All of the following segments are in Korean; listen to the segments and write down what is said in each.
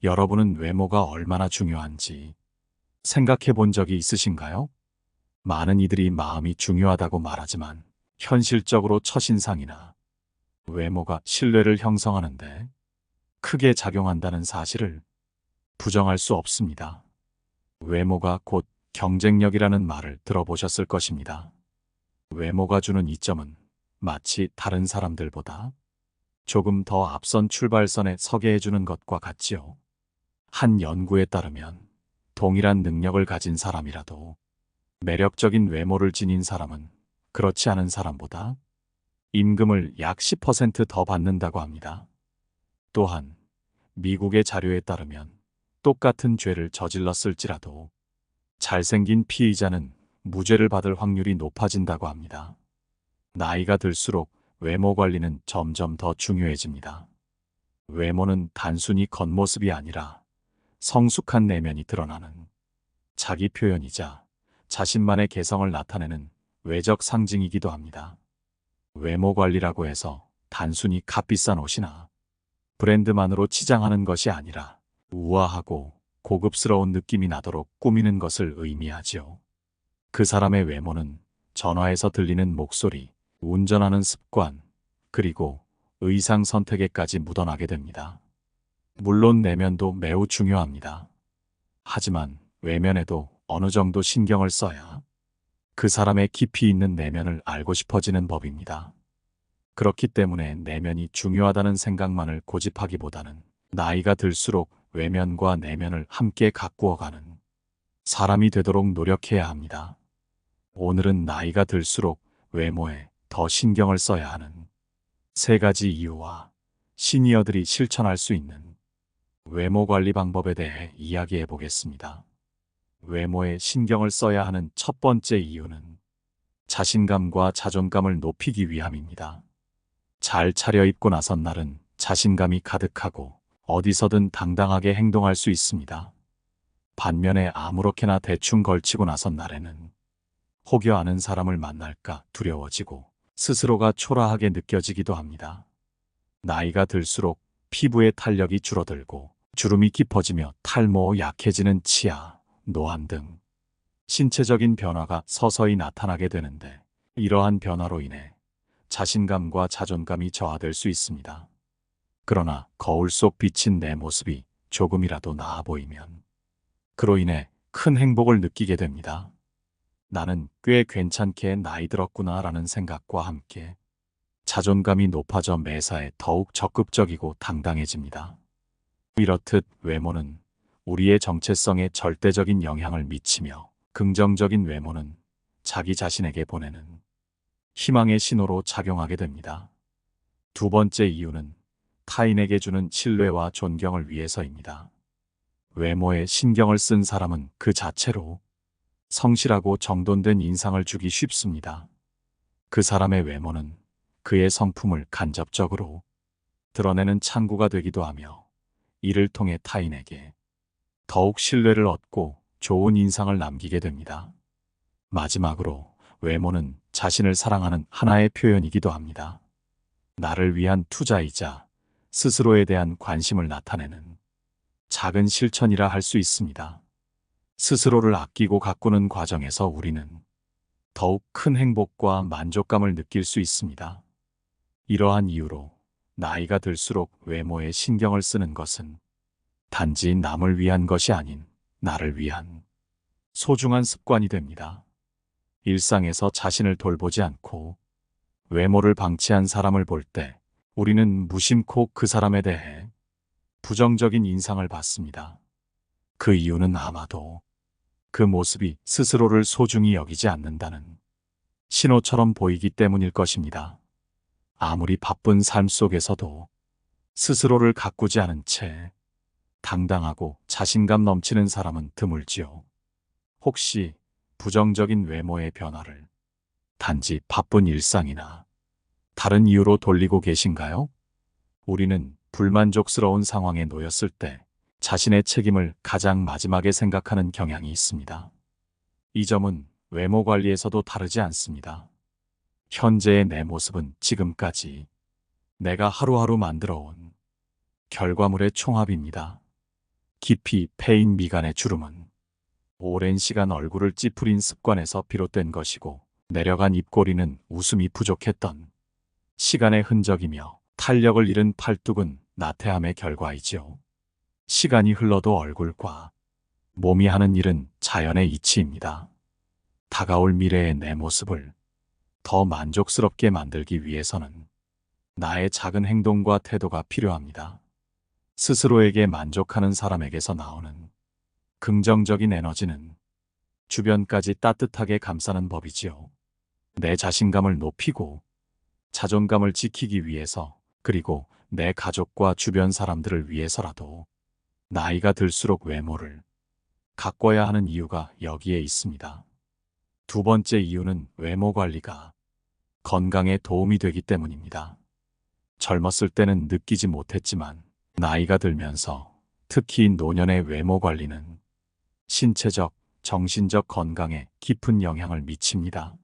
여러분은 외모가 얼마나 중요한지 생각해 본 적이 있으신가요? 많은 이들이 마음이 중요하다고 말하지만 현실적으로 첫인상이나 외모가 신뢰를 형성하는데 크게 작용한다는 사실을 부정할 수 없습니다. 외모가 곧 경쟁력이라는 말을 들어보셨을 것입니다. 외모가 주는 이점은 마치 다른 사람들보다 조금 더 앞선 출발선에 서게 해주는 것과 같지요. 한 연구에 따르면 동일한 능력을 가진 사람이라도 매력적인 외모를 지닌 사람은 그렇지 않은 사람보다 임금을 약 10%더 받는다고 합니다. 또한 미국의 자료에 따르면 똑같은 죄를 저질렀을지라도 잘생긴 피의자는 무죄를 받을 확률이 높아진다고 합니다. 나이가 들수록 외모 관리는 점점 더 중요해집니다. 외모는 단순히 겉모습이 아니라 성숙한 내면이 드러나는 자기 표현이자 자신만의 개성을 나타내는 외적 상징이기도 합니다. 외모 관리라고 해서 단순히 값비싼 옷이나 브랜드만으로 치장하는 것이 아니라 우아하고 고급스러운 느낌이 나도록 꾸미는 것을 의미하지요. 그 사람의 외모는 전화에서 들리는 목소리, 운전하는 습관, 그리고 의상 선택에까지 묻어나게 됩니다. 물론 내면도 매우 중요합니다. 하지만 외면에도 어느 정도 신경을 써야 그 사람의 깊이 있는 내면을 알고 싶어지는 법입니다. 그렇기 때문에 내면이 중요하다는 생각만을 고집하기보다는 나이가 들수록 외면과 내면을 함께 가꾸어가는 사람이 되도록 노력해야 합니다. 오늘은 나이가 들수록 외모에 더 신경을 써야 하는 세 가지 이유와 시니어들이 실천할 수 있는 외모 관리 방법에 대해 이야기해 보겠습니다. 외모에 신경을 써야 하는 첫 번째 이유는 자신감과 자존감을 높이기 위함입니다. 잘 차려입고 나선 날은 자신감이 가득하고 어디서든 당당하게 행동할 수 있습니다. 반면에 아무렇게나 대충 걸치고 나선 날에는 혹여 아는 사람을 만날까 두려워지고 스스로가 초라하게 느껴지기도 합니다. 나이가 들수록 피부의 탄력이 줄어들고 주름이 깊어지며 탈모, 약해지는 치아, 노안 등 신체적인 변화가 서서히 나타나게 되는데 이러한 변화로 인해 자신감과 자존감이 저하될 수 있습니다. 그러나 거울 속 비친 내 모습이 조금이라도 나아 보이면 그로 인해 큰 행복을 느끼게 됩니다. 나는 꽤 괜찮게 나이 들었구나 라는 생각과 함께 자존감이 높아져 매사에 더욱 적극적이고 당당해집니다. 이렇듯 외모는 우리의 정체성에 절대적인 영향을 미치며 긍정적인 외모는 자기 자신에게 보내는 희망의 신호로 작용하게 됩니다. 두 번째 이유는 타인에게 주는 신뢰와 존경을 위해서입니다. 외모에 신경을 쓴 사람은 그 자체로 성실하고 정돈된 인상을 주기 쉽습니다. 그 사람의 외모는 그의 성품을 간접적으로 드러내는 창구가 되기도 하며 이를 통해 타인에게 더욱 신뢰를 얻고 좋은 인상을 남기게 됩니다. 마지막으로 외모는 자신을 사랑하는 하나의 표현이기도 합니다. 나를 위한 투자이자 스스로에 대한 관심을 나타내는 작은 실천이라 할 수 있습니다. 스스로를 아끼고 가꾸는 과정에서 우리는 더욱 큰 행복과 만족감을 느낄 수 있습니다. 이러한 이유로 나이가 들수록 외모에 신경을 쓰는 것은 단지 남을 위한 것이 아닌 나를 위한 소중한 습관이 됩니다. 일상에서 자신을 돌보지 않고 외모를 방치한 사람을 볼 때 우리는 무심코 그 사람에 대해 부정적인 인상을 받습니다. 그 이유는 아마도 그 모습이 스스로를 소중히 여기지 않는다는 신호처럼 보이기 때문일 것입니다. 아무리 바쁜 삶 속에서도 스스로를 가꾸지 않은 채 당당하고 자신감 넘치는 사람은 드물지요. 혹시 부정적인 외모의 변화를 단지 바쁜 일상이나 다른 이유로 돌리고 계신가요? 우리는 불만족스러운 상황에 놓였을 때 자신의 책임을 가장 마지막에 생각하는 경향이 있습니다. 이 점은 외모 관리에서도 다르지 않습니다. 현재의 내 모습은 지금까지 내가 하루하루 만들어온 결과물의 총합입니다. 깊이 패인 미간의 주름은 오랜 시간 얼굴을 찌푸린 습관에서 비롯된 것이고, 내려간 입꼬리는 웃음이 부족했던 시간의 흔적이며, 탄력을 잃은 팔뚝은 나태함의 결과이지요. 시간이 흘러도 얼굴과 몸이 하는 일은 자연의 이치입니다. 다가올 미래의 내 모습을 더 만족스럽게 만들기 위해서는 나의 작은 행동과 태도가 필요합니다. 스스로에게 만족하는 사람에게서 나오는 긍정적인 에너지는 주변까지 따뜻하게 감싸는 법이지요. 내 자신감을 높이고 자존감을 지키기 위해서, 그리고 내 가족과 주변 사람들을 위해서라도 나이가 들수록 외모를 가꿔야 하는 이유가 여기에 있습니다. 두 번째 이유는 외모 관리가 건강에 도움이 되기 때문입니다. 젊었을 때는 느끼지 못했지만 나이가 들면서, 특히 노년의 외모 관리는 신체적, 정신적 건강에 깊은 영향을 미칩니다.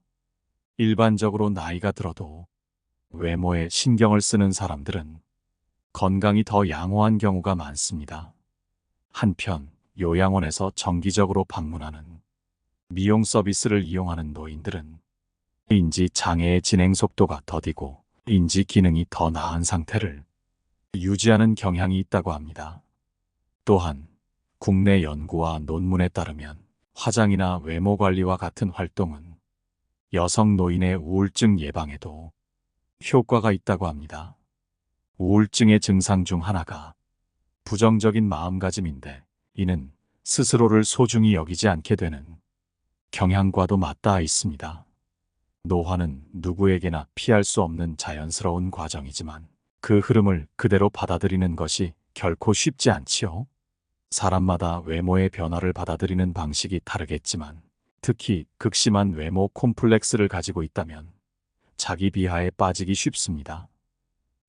일반적으로 나이가 들어도 외모에 신경을 쓰는 사람들은 건강이 더 양호한 경우가 많습니다. 한편 요양원에서 정기적으로 방문하는 미용 서비스를 이용하는 노인들은 인지 장애의 진행 속도가 더디고 인지 기능이 더 나은 상태를 유지하는 경향이 있다고 합니다. 또한 국내 연구와 논문에 따르면 화장이나 외모 관리와 같은 활동은 여성 노인의 우울증 예방에도 효과가 있다고 합니다. 우울증의 증상 중 하나가 부정적인 마음가짐인데, 이는 스스로를 소중히 여기지 않게 되는 경향과도 맞닿아 있습니다. 노화는 누구에게나 피할 수 없는 자연스러운 과정이지만 그 흐름을 그대로 받아들이는 것이 결코 쉽지 않지요. 사람마다 외모의 변화를 받아들이는 방식이 다르겠지만, 특히 극심한 외모 콤플렉스를 가지고 있다면 자기 비하에 빠지기 쉽습니다.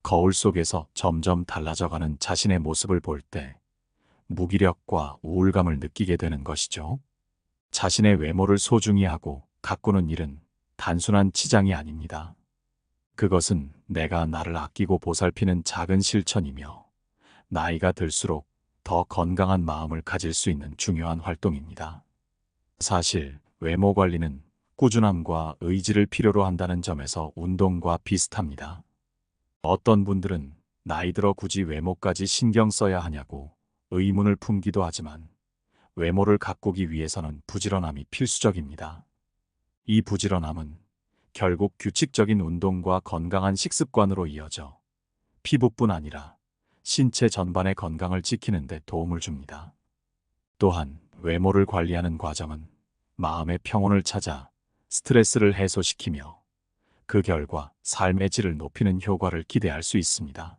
거울 속에서 점점 달라져가는 자신의 모습을 볼 때 무기력과 우울감을 느끼게 되는 것이죠. 자신의 외모를 소중히 하고 가꾸는 일은 단순한 치장이 아닙니다. 그것은 내가 나를 아끼고 보살피는 작은 실천이며, 나이가 들수록 더 건강한 마음을 가질 수 있는 중요한 활동입니다. 사실 외모 관리는 꾸준함과 의지를 필요로 한다는 점에서 운동과 비슷합니다. 어떤 분들은 나이 들어 굳이 외모까지 신경 써야 하냐고 의문을 품기도 하지만, 외모를 가꾸기 위해서는 부지런함이 필수적입니다. 이 부지런함은 결국 규칙적인 운동과 건강한 식습관으로 이어져 피부뿐 아니라 신체 전반의 건강을 지키는 데 도움을 줍니다. 또한 외모를 관리하는 과정은 마음의 평온을 찾아 스트레스를 해소시키며, 그 결과 삶의 질을 높이는 효과를 기대할 수 있습니다.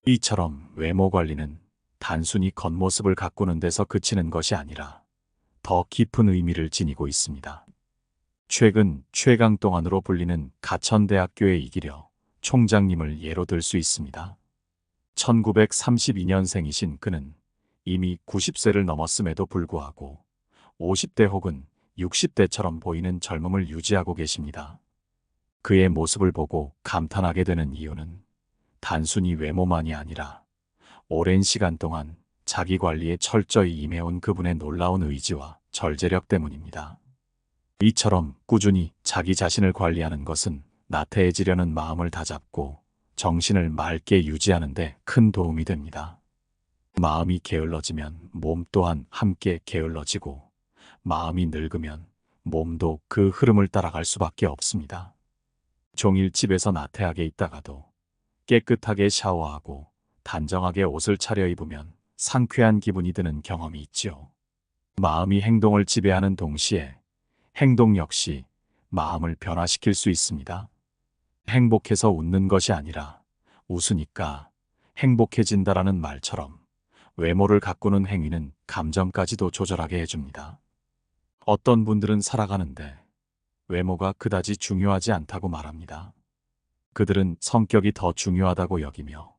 이처럼 외모 관리는 단순히 겉모습을 가꾸는 데서 그치는 것이 아니라 더 깊은 의미를 지니고 있습니다. 최근 최강동안으로 불리는 가천대학교의 이기려 총장님을 예로 들 수 있습니다. 1932년생이신 그는 이미 90세를 넘었음에도 불구하고 50대 혹은 60대처럼 보이는 젊음을 유지하고 계십니다. 그의 모습을 보고 감탄하게 되는 이유는 단순히 외모만이 아니라 오랜 시간 동안 자기 관리에 철저히 임해온 그분의 놀라운 의지와 절제력 때문입니다. 이처럼 꾸준히 자기 자신을 관리하는 것은 나태해지려는 마음을 다잡고 정신을 맑게 유지하는 데 큰 도움이 됩니다. 마음이 게을러지면 몸 또한 함께 게을러지고, 마음이 늙으면 몸도 그 흐름을 따라갈 수밖에 없습니다. 종일 집에서 나태하게 있다가도 깨끗하게 샤워하고 단정하게 옷을 차려입으면 상쾌한 기분이 드는 경험이 있지요. 마음이 행동을 지배하는 동시에 행동 역시 마음을 변화시킬 수 있습니다. 행복해서 웃는 것이 아니라 웃으니까 행복해진다라는 말처럼 외모를 가꾸는 행위는 감정까지도 조절하게 해줍니다. 어떤 분들은 살아가는데 외모가 그다지 중요하지 않다고 말합니다. 그들은 성격이 더 중요하다고 여기며,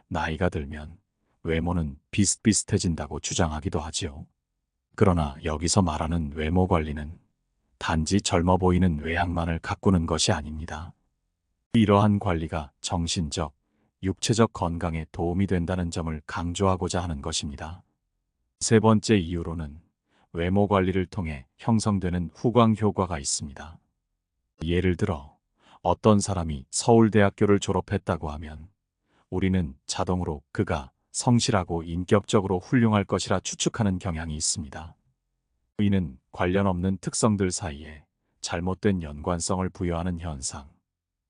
나이가 들면 외모는 비슷비슷해진다고 주장하기도 하지요. 그러나 여기서 말하는 외모 관리는 단지 젊어 보이는 외양만을 가꾸는 것이 아닙니다. 이러한 관리가 정신적, 육체적 건강에 도움이 된다는 점을 강조하고자 하는 것입니다. 세 번째 이유로는 외모 관리를 통해 형성되는 후광 효과가 있습니다. 예를 들어 어떤 사람이 서울대학교를 졸업했다고 하면 우리는 자동으로 그가 성실하고 인격적으로 훌륭할 것이라 추측하는 경향이 있습니다. 이는 관련 없는 특성들 사이에 잘못된 연관성을 부여하는 현상,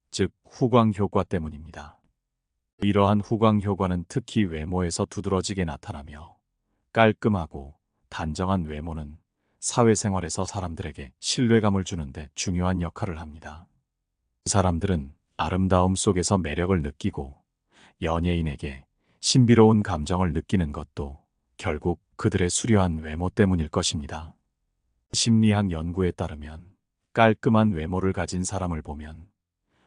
즉 후광 효과 때문입니다. 이러한 후광 효과는 특히 외모에서 두드러지게 나타나며 깔끔하고 단정한 외모는 사회생활에서 사람들에게 신뢰감을 주는데 중요한 역할을 합니다. 사람들은 아름다움 속에서 매력을 느끼고 연예인에게 신비로운 감정을 느끼는 것도 결국 그들의 수려한 외모 때문일 것입니다. 심리학 연구에 따르면 깔끔한 외모를 가진 사람을 보면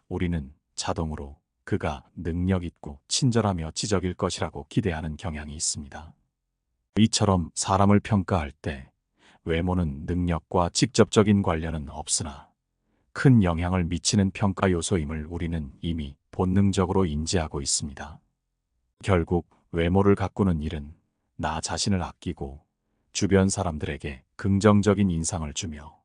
우리는 자동으로 그가 능력 있고 친절하며 지적일 것이라고 기대하는 경향이 있습니다. 이처럼 사람을 평가할 때 외모는 능력과 직접적인 관련은 없으나 큰 영향을 미치는 평가 요소임을 우리는 이미 본능적으로 인지하고 있습니다. 결국 외모를 가꾸는 일은 나 자신을 아끼고 주변 사람들에게 긍정적인 인상을 주며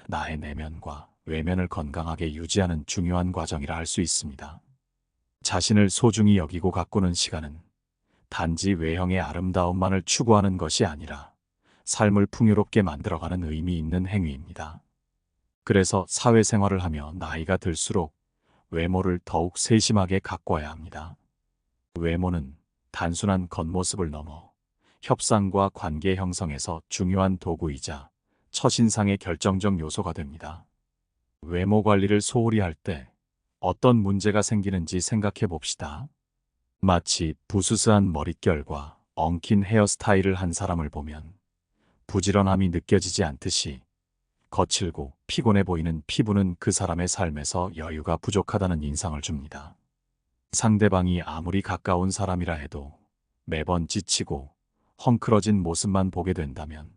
나의 내면과 외면을 건강하게 유지하는 중요한 과정이라 할 수 있습니다. 자신을 소중히 여기고 가꾸는 시간은 단지 외형의 아름다움만을 추구하는 것이 아니라 삶을 풍요롭게 만들어가는 의미 있는 행위입니다. 그래서 사회생활을 하며 나이가 들수록 외모를 더욱 세심하게 가꿔야 합니다. 외모는 단순한 겉모습을 넘어 협상과 관계 형성에서 중요한 도구이자 첫인상의 결정적 요소가 됩니다. 외모 관리를 소홀히 할 때 어떤 문제가 생기는지 생각해 봅시다. 마치 부스스한 머릿결과 엉킨 헤어스타일을 한 사람을 보면 부지런함이 느껴지지 않듯이 거칠고 피곤해 보이는 피부는 그 사람의 삶에서 여유가 부족하다는 인상을 줍니다. 상대방이 아무리 가까운 사람이라 해도 매번 지치고 헝클어진 모습만 보게 된다면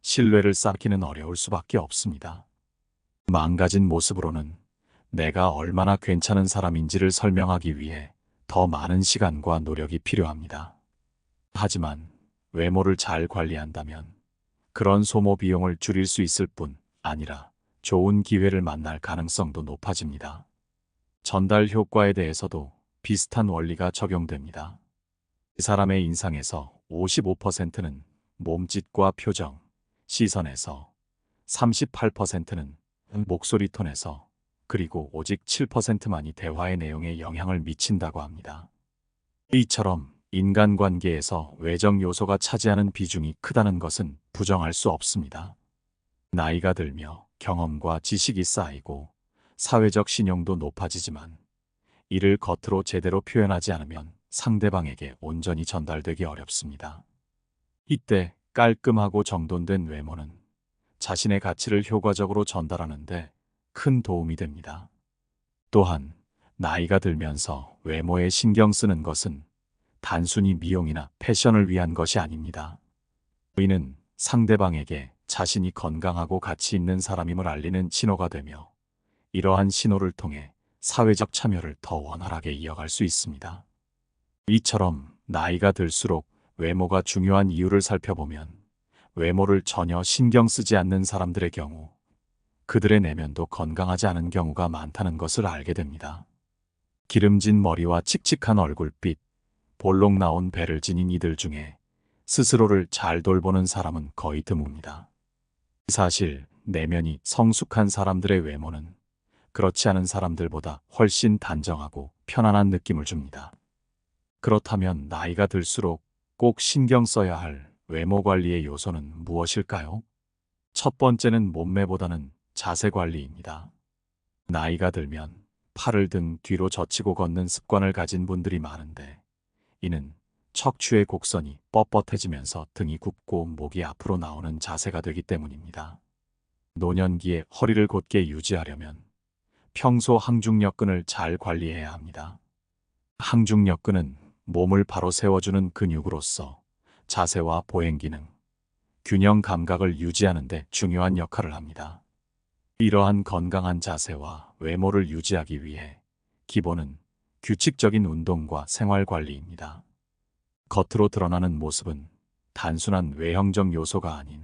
신뢰를 쌓기는 어려울 수밖에 없습니다. 망가진 모습으로는 내가 얼마나 괜찮은 사람인지를 설명하기 위해 더 많은 시간과 노력이 필요합니다. 하지만 외모를 잘 관리한다면 그런 소모 비용을 줄일 수 있을 뿐 아니라 좋은 기회를 만날 가능성도 높아집니다. 전달 효과에 대해서도 비슷한 원리가 적용됩니다. 사람의 인상에서 55%는 몸짓과 표정, 시선에서 38%는 목소리 톤에서 그리고 오직 7%만이 대화의 내용에 영향을 미친다고 합니다. 이처럼 인간관계에서 외적 요소가 차지하는 비중이 크다는 것은 부정할 수 없습니다. 나이가 들며 경험과 지식이 쌓이고 사회적 신용도 높아지지만 이를 겉으로 제대로 표현하지 않으면 상대방에게 온전히 전달되기 어렵습니다. 이때 깔끔하고 정돈된 외모는 자신의 가치를 효과적으로 전달하는데 큰 도움이 됩니다. 또한 나이가 들면서 외모에 신경 쓰는 것은 단순히 미용이나 패션을 위한 것이 아닙니다. 이는 상대방에게 자신이 건강하고 가치 있는 사람임을 알리는 신호가 되며 이러한 신호를 통해 사회적 참여를 더 원활하게 이어갈 수 있습니다. 이처럼 나이가 들수록 외모가 중요한 이유를 살펴보면 외모를 전혀 신경 쓰지 않는 사람들의 경우 그들의 내면도 건강하지 않은 경우가 많다는 것을 알게 됩니다. 기름진 머리와 칙칙한 얼굴빛, 볼록 나온 배를 지닌 이들 중에 스스로를 잘 돌보는 사람은 거의 드뭅니다. 사실 내면이 성숙한 사람들의 외모는 그렇지 않은 사람들보다 훨씬 단정하고 편안한 느낌을 줍니다. 그렇다면 나이가 들수록 꼭 신경 써야 할 외모 관리의 요소는 무엇일까요? 첫 번째는 몸매보다는 자세 관리입니다. 나이가 들면 팔을 등 뒤로 젖히고 걷는 습관을 가진 분들이 많은데 이는 척추의 곡선이 뻣뻣해지면서 등이 굽고 목이 앞으로 나오는 자세가 되기 때문입니다. 노년기에 허리를 곧게 유지하려면 평소 항중력근을 잘 관리해야 합니다. 항중력근은 몸을 바로 세워주는 근육으로서 자세와 보행 기능, 균형 감각을 유지하는 데 중요한 역할을 합니다. 이러한 건강한 자세와 외모를 유지하기 위해 기본은 규칙적인 운동과 생활 관리입니다. 겉으로 드러나는 모습은 단순한 외형적 요소가 아닌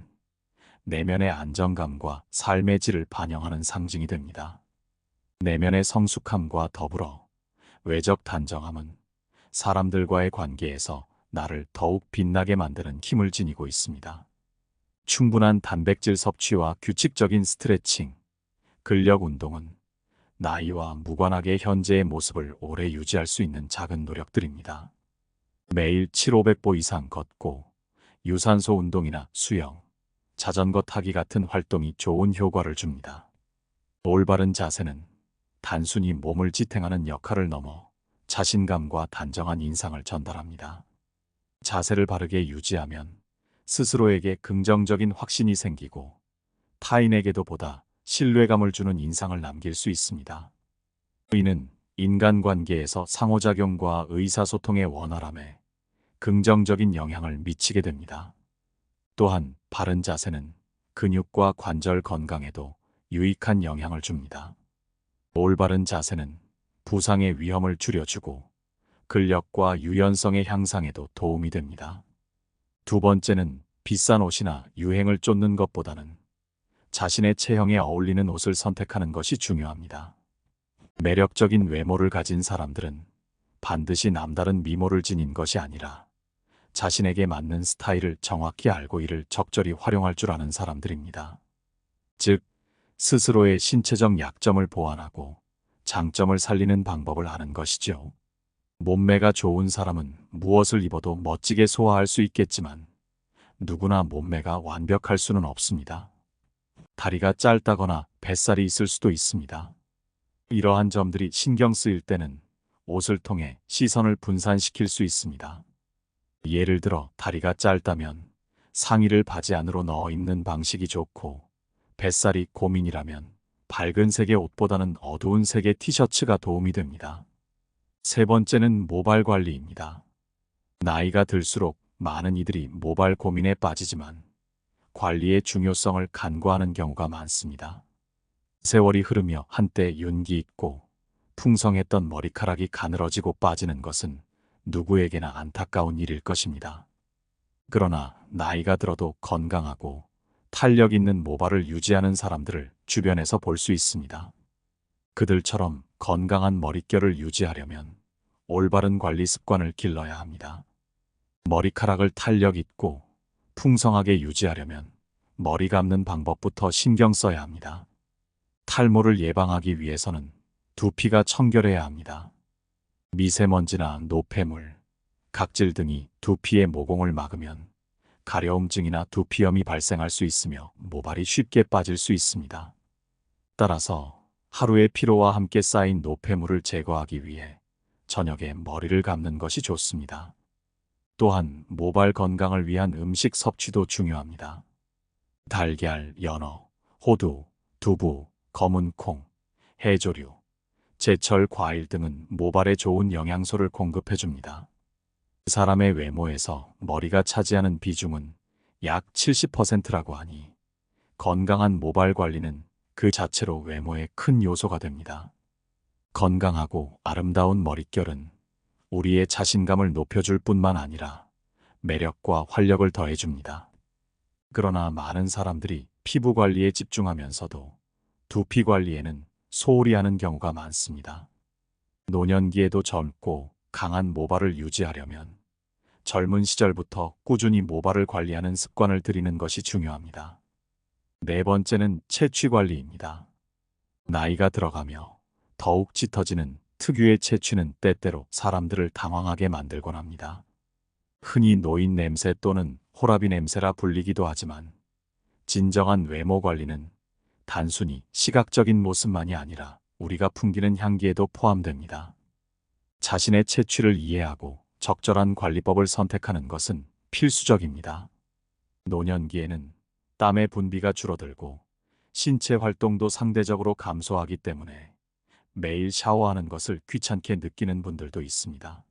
내면의 안정감과 삶의 질을 반영하는 상징이 됩니다. 내면의 성숙함과 더불어 외적 단정함은 사람들과의 관계에서 나를 더욱 빛나게 만드는 힘을 지니고 있습니다. 충분한 단백질 섭취와 규칙적인 스트레칭, 근력 운동은 나이와 무관하게 현재의 모습을 오래 유지할 수 있는 작은 노력들입니다. 매일 7,500보 이상 걷고 유산소 운동이나 수영, 자전거 타기 같은 활동이 좋은 효과를 줍니다. 올바른 자세는 단순히 몸을 지탱하는 역할을 넘어 자신감과 단정한 인상을 전달합니다. 자세를 바르게 유지하면 스스로에게 긍정적인 확신이 생기고 타인에게도 보다 신뢰감을 주는 인상을 남길 수 있습니다. 이는 인간관계에서 상호작용과 의사소통의 원활함에 긍정적인 영향을 미치게 됩니다. 또한 바른 자세는 근육과 관절 건강에도 유익한 영향을 줍니다. 올바른 자세는 부상의 위험을 줄여주고 근력과 유연성의 향상에도 도움이 됩니다. 두 번째는 비싼 옷이나 유행을 쫓는 것보다는 자신의 체형에 어울리는 옷을 선택하는 것이 중요합니다. 매력적인 외모를 가진 사람들은 반드시 남다른 미모를 지닌 것이 아니라 자신에게 맞는 스타일을 정확히 알고 이를 적절히 활용할 줄 아는 사람들입니다. 즉, 스스로의 신체적 약점을 보완하고 장점을 살리는 방법을 아는 것이죠. 몸매가 좋은 사람은 무엇을 입어도 멋지게 소화할 수 있겠지만 누구나 몸매가 완벽할 수는 없습니다. 다리가 짧다거나 뱃살이 있을 수도 있습니다. 이러한 점들이 신경 쓰일 때는 옷을 통해 시선을 분산시킬 수 있습니다. 예를 들어 다리가 짧다면 상의를 바지 안으로 넣어 입는 방식이 좋고, 뱃살이 고민이라면 밝은 색의 옷보다는 어두운 색의 티셔츠가 도움이 됩니다. 세 번째는 모발 관리입니다. 나이가 들수록 많은 이들이 모발 고민에 빠지지만 관리의 중요성을 간과하는 경우가 많습니다. 세월이 흐르며 한때 윤기 있고 풍성했던 머리카락이 가늘어지고 빠지는 것은 누구에게나 안타까운 일일 것입니다. 그러나 나이가 들어도 건강하고 탄력 있는 모발을 유지하는 사람들을 주변에서 볼 수 있습니다. 그들처럼 건강한 머릿결을 유지하려면 올바른 관리 습관을 길러야 합니다. 머리카락을 탄력 있고 풍성하게 유지하려면 머리 감는 방법부터 신경 써야 합니다. 탈모를 예방하기 위해서는 두피가 청결해야 합니다. 미세먼지나 노폐물, 각질 등이 두피의 모공을 막으면 가려움증이나 두피염이 발생할 수 있으며 모발이 쉽게 빠질 수 있습니다. 따라서 하루의 피로와 함께 쌓인 노폐물을 제거하기 위해 저녁에 머리를 감는 것이 좋습니다. 또한 모발 건강을 위한 음식 섭취도 중요합니다. 달걀, 연어, 호두, 두부, 검은 콩, 해조류, 제철 과일 등은 모발에 좋은 영양소를 공급해줍니다. 사람의 외모에서 머리가 차지하는 비중은 약 70%라고 하니 건강한 모발 관리는 그 자체로 외모의 큰 요소가 됩니다. 건강하고 아름다운 머릿결은 우리의 자신감을 높여줄 뿐만 아니라 매력과 활력을 더해줍니다. 그러나 많은 사람들이 피부 관리에 집중하면서도 두피 관리에는 소홀히 하는 경우가 많습니다. 노년기에도 젊고 강한 모발을 유지하려면 젊은 시절부터 꾸준히 모발을 관리하는 습관을 들이는 것이 중요합니다. 네 번째는 채취 관리입니다. 나이가 들어가며 더욱 짙어지는 특유의 채취는 때때로 사람들을 당황하게 만들곤 합니다. 흔히 노인 냄새 또는 호라비 냄새라 불리기도 하지만 진정한 외모 관리는 단순히 시각적인 모습만이 아니라 우리가 풍기는 향기에도 포함됩니다. 자신의 채취를 이해하고 적절한 관리법을 선택하는 것은 필수적입니다. 노년기에는 땀의 분비가 줄어들고 신체 활동도 상대적으로 감소하기 때문에 매일 샤워하는 것을 귀찮게 느끼는 분들도 있습니다.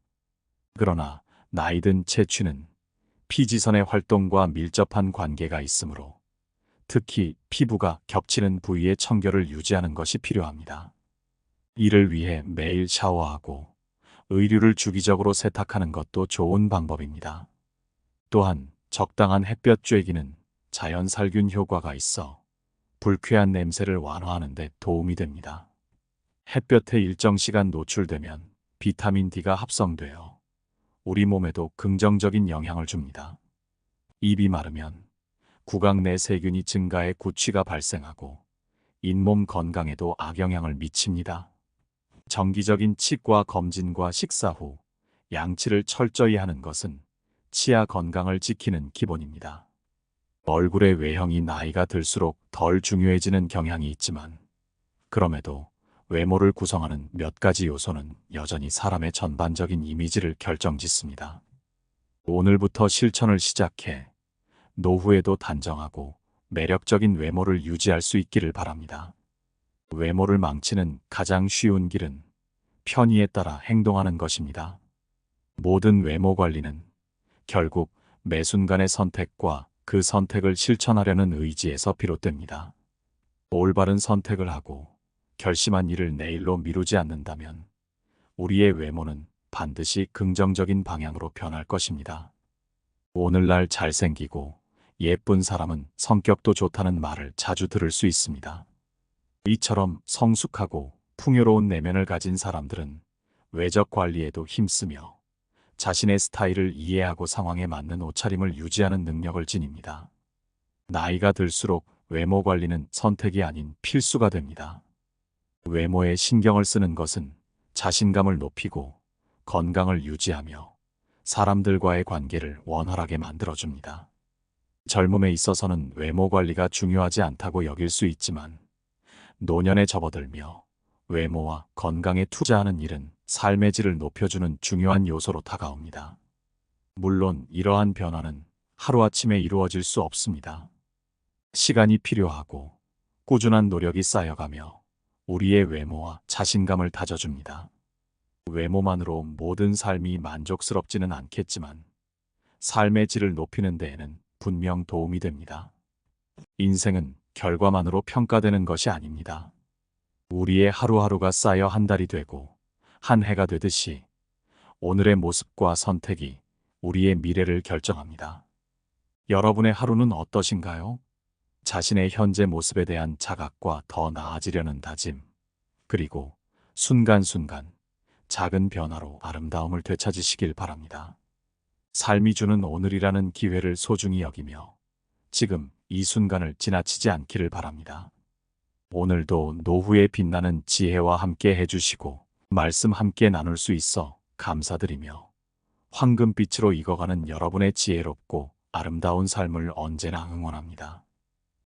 그러나 나이든 채취는 피지선의 활동과 밀접한 관계가 있으므로 특히 피부가 겹치는 부위의 청결을 유지하는 것이 필요합니다. 이를 위해 매일 샤워하고 의류를 주기적으로 세탁하는 것도 좋은 방법입니다. 또한 적당한 햇볕 쬐기는 자연 살균 효과가 있어 불쾌한 냄새를 완화하는 데 도움이 됩니다. 햇볕에 일정 시간 노출되면 비타민 D가 합성되어 우리 몸에도 긍정적인 영향을 줍니다. 입이 마르면 구강 내 세균이 증가해 구취가 발생하고 잇몸 건강에도 악영향을 미칩니다. 정기적인 치과 검진과 식사 후 양치를 철저히 하는 것은 치아 건강을 지키는 기본입니다. 얼굴의 외형이 나이가 들수록 덜 중요해지는 경향이 있지만 그럼에도 외모를 구성하는 몇 가지 요소는 여전히 사람의 전반적인 이미지를 결정짓습니다. 오늘부터 실천을 시작해 노후에도 단정하고 매력적인 외모를 유지할 수 있기를 바랍니다. 외모를 망치는 가장 쉬운 길은 편의에 따라 행동하는 것입니다. 모든 외모 관리는 결국 매 순간의 선택과 그 선택을 실천하려는 의지에서 비롯됩니다. 올바른 선택을 하고 결심한 일을 내일로 미루지 않는다면 우리의 외모는 반드시 긍정적인 방향으로 변할 것입니다. 오늘날 잘생기고 예쁜 사람은 성격도 좋다는 말을 자주 들을 수 있습니다. 이처럼 성숙하고 풍요로운 내면을 가진 사람들은 외적 관리에도 힘쓰며 자신의 스타일을 이해하고 상황에 맞는 옷차림을 유지하는 능력을 지닙니다. 나이가 들수록 외모 관리는 선택이 아닌 필수가 됩니다. 외모에 신경을 쓰는 것은 자신감을 높이고 건강을 유지하며 사람들과의 관계를 원활하게 만들어줍니다. 젊음에 있어서는 외모 관리가 중요하지 않다고 여길 수 있지만 노년에 접어들며 외모와 건강에 투자하는 일은 삶의 질을 높여주는 중요한 요소로 다가옵니다. 물론 이러한 변화는 하루아침에 이루어질 수 없습니다. 시간이 필요하고 꾸준한 노력이 쌓여가며 우리의 외모와 자신감을 다져줍니다. 외모만으로 모든 삶이 만족스럽지는 않겠지만 삶의 질을 높이는 데에는 분명 도움이 됩니다. 인생은 결과만으로 평가되는 것이 아닙니다. 우리의 하루하루가 쌓여 한 달이 되고 한 해가 되듯이 오늘의 모습과 선택이 우리의 미래를 결정합니다. 여러분의 하루는 어떠신가요? 자신의 현재 모습에 대한 자각과 더 나아지려는 다짐, 그리고 순간순간 작은 변화로 아름다움을 되찾으시길 바랍니다. 삶이 주는 오늘이라는 기회를 소중히 여기며 지금 이 순간을 지나치지 않기를 바랍니다. 오늘도 노후에 빛나는 지혜와 함께 해주시고 말씀 함께 나눌 수 있어 감사드리며 황금빛으로 익어가는 여러분의 지혜롭고 아름다운 삶을 언제나 응원합니다.